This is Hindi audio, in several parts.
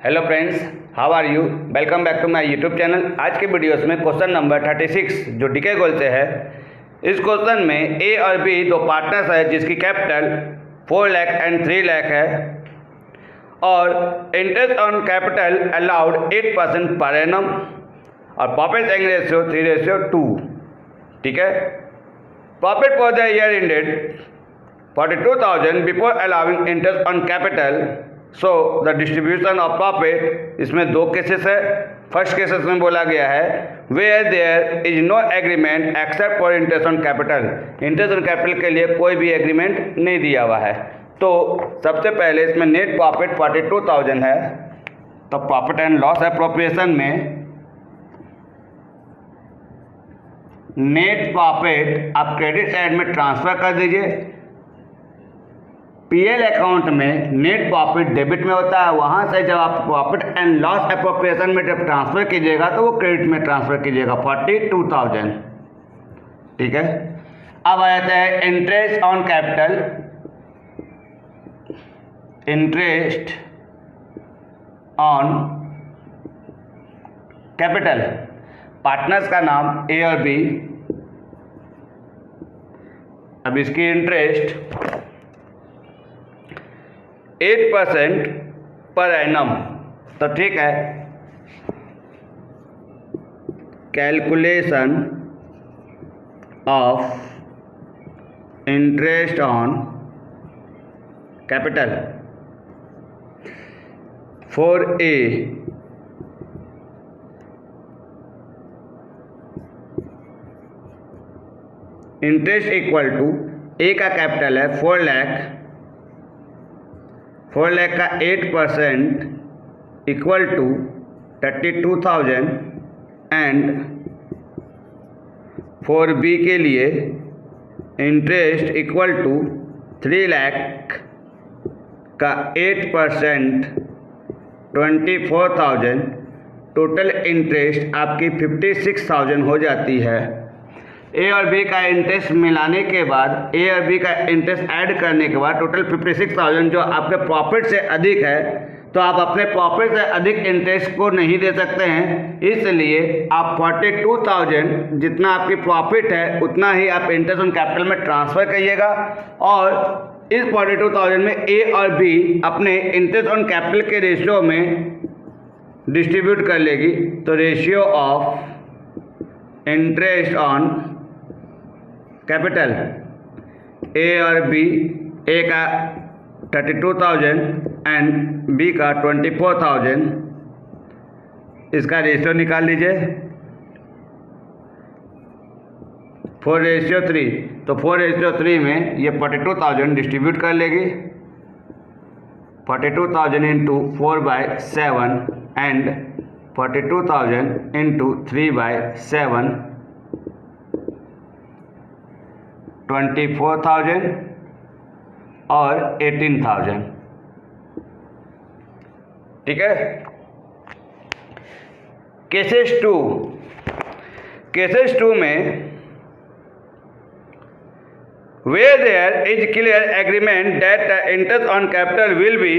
Hello friends, how are you. Welcome back to my YouTube channel. आज के वीडियोस में क्वेश्चन नंबर 36 जो डीके गोल से है। इस क्वेश्चन में ए और बी दो पार्टनर्स है जिसकी कैपिटल 4 लाख एंड 3 लाख है और interest on capital allowed 8% per annum और प्रॉफिट शेयरिंग रेशियो 3:2। ठीक है। Profit for the year ended 42,000 before allowing interest on capital. So the distribution of profit, इसमें दो केसेस है। फर्स्ट केसेस में बोला गया है where there is no agreement except for interest on capital. Interest on capital के लिए कोई भी एग्रीमेंट नहीं दिया हुआ है। तो सबसे पहले इसमें नेट प्रॉफिट 42,000 है। तो प्रॉफिट एंड लॉस एप्रोप्रिएशन में नेट प्रॉफिट आप क्रेडिट साइड में ट्रांसफर कर दीजिए। पीएल अकाउंट में नेट प्रॉफिट डेबिट में होता है, वहाँ से जब आप प्रॉफिट एंड लॉस एप्रोप्रिएशन में जब ट्रांसफ़र कीजिएगा तो वो क्रेडिट में ट्रांसफ़र कीजिएगा 42,000। ठीक है। अब आ जाता है interest on capital. Interest on capital, partners का नाम ए और बी। अब इसकी इंटरेस्ट 8% पर एनम। तो ठीक है, calculation of interest on capital for A interest equal to A का कैपिटल है 4 लाख। 4 लाख का 8% equal to 32,000 and for B के लिए इंटरेस्ट इक्वल टू 3 लाख का 8% 24,000। टोटल इंटरेस्ट आपकी 56,000 हो जाती है। ए और बी का इंटरेस्ट मिलाने के बाद, ए और बी का इंटरेस्ट ऐड करने के बाद टोटल 56,000 जो आपके प्रॉफिट से अधिक है। तो आप अपने प्रॉफिट से अधिक इंटरेस्ट को नहीं दे सकते हैं, इसलिए आप 42,000 जितना आपकी प्रॉफिट है उतना ही आप इंटरेस्ट ऑन कैपिटल में ट्रांसफ़र करिएगा और इस 42,000 में ए और बी अपने इंटरेस्ट ऑन कैपिटल के रेशियो में डिस्ट्रीब्यूट कर लेगी। तो ratio of interest on capital A और बी, ए का 32,000 एंड बी का 24,000, इसका रेशियो निकाल लीजिए 4:3। तो 4:3 में ये 42,000 डिस्ट्रीब्यूट कर लेगी। 42,000 इंटू 4/7 एंड 42,000 इंटू 3/7 24,000 और 18,000। ठीक है। केसेस 2 में where there is clear agreement that the interest on capital will be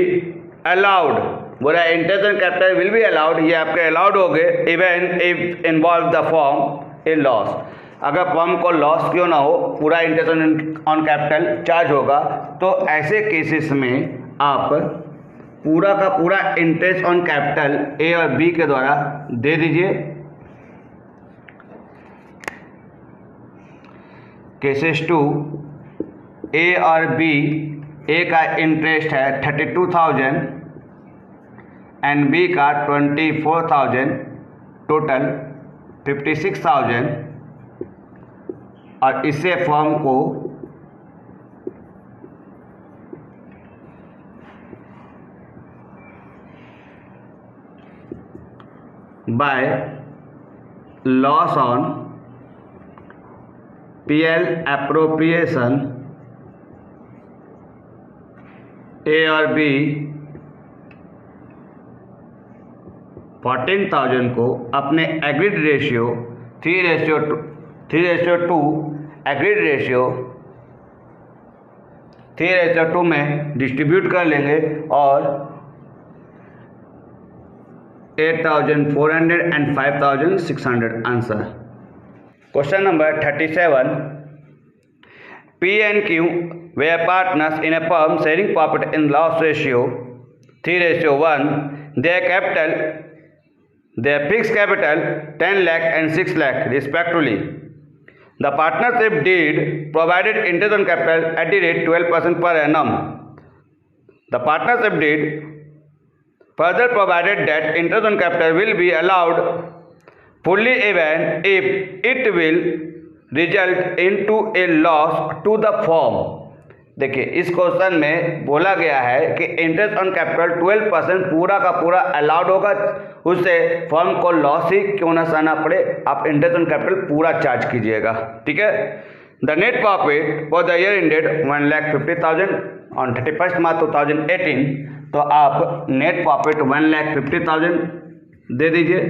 allowed। बोला interest on capital will be allowed, ये आपके अलाउड हो गए even if involve the form in loss. अगर फॉर्म को लॉस क्यों ना हो, पूरा इंटरेस्ट ऑन कैपिटल चार्ज होगा। तो ऐसे केसेस में आप पूरा का पूरा इंटरेस्ट ऑन कैपिटल ए और बी के द्वारा दे दीजिए। केसेस 2, ए और बी, ए का इंटरेस्ट है 32,000 एंड बी का 24,000, टोटल 56,000 और इससे फर्म को by loss on PL appropriation A और बी 14,000 को अपने एग्रीड रेशियो 3:2 एग्रीड रेशियो 3:2 में डिस्ट्रीब्यूट कर लेंगे और 8,400 and 5,600 answer. Question number 37. P and Q were partners in a firm sharing profit in loss ratio 3:1. Their fixed capital 10 lakh and 6 lakh respectively. The partnership deed provided interest on capital at the rate 12% per annum. The partnership deed further provided that interest on capital will be allowed fully even if it will result into a loss to the firm. देखिए इस क्वेश्चन में बोला गया है कि इंटरेस्ट ऑन कैपिटल 12% पूरा का पूरा अलाउड होगा, उससे फर्म को लॉस ही क्यों ना सहना पड़े, आप इंटरेस्ट ऑन कैपिटल पूरा चार्ज कीजिएगा। ठीक है। The net profit for the year ended 1,50,000 on 31 मार्च 2018, तो आप नेट प्रॉफिट 1,50,000 दे दीजिए।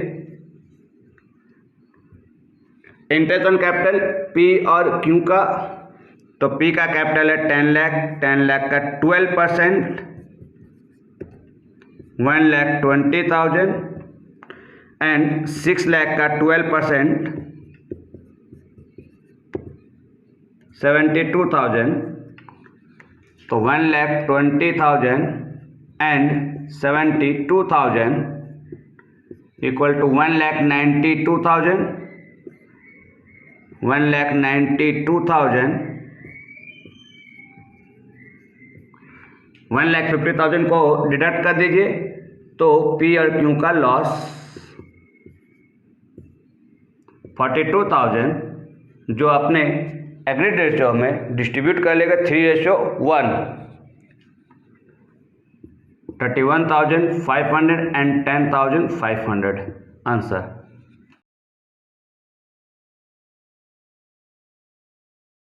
इंटरेस्ट ऑन कैपिटल पी और क्यू का, तो पी का कैपिटल है 10 लाख, 10 लाख का 12% 1,20,000 एंड 6 लाख का 12% 72,000, तो 1,20,000 एंड 72,000 इक्वल टू 1,92,000, 1,92,000 1,50,000 को डिडक्ट कर दीजिए, तो पी और क्यू का लॉस 42,000 जो अपने एग्रीड रेशियो में डिस्ट्रीब्यूट कर लेगा 3:1, 31,500 एंड 10,500 आंसर।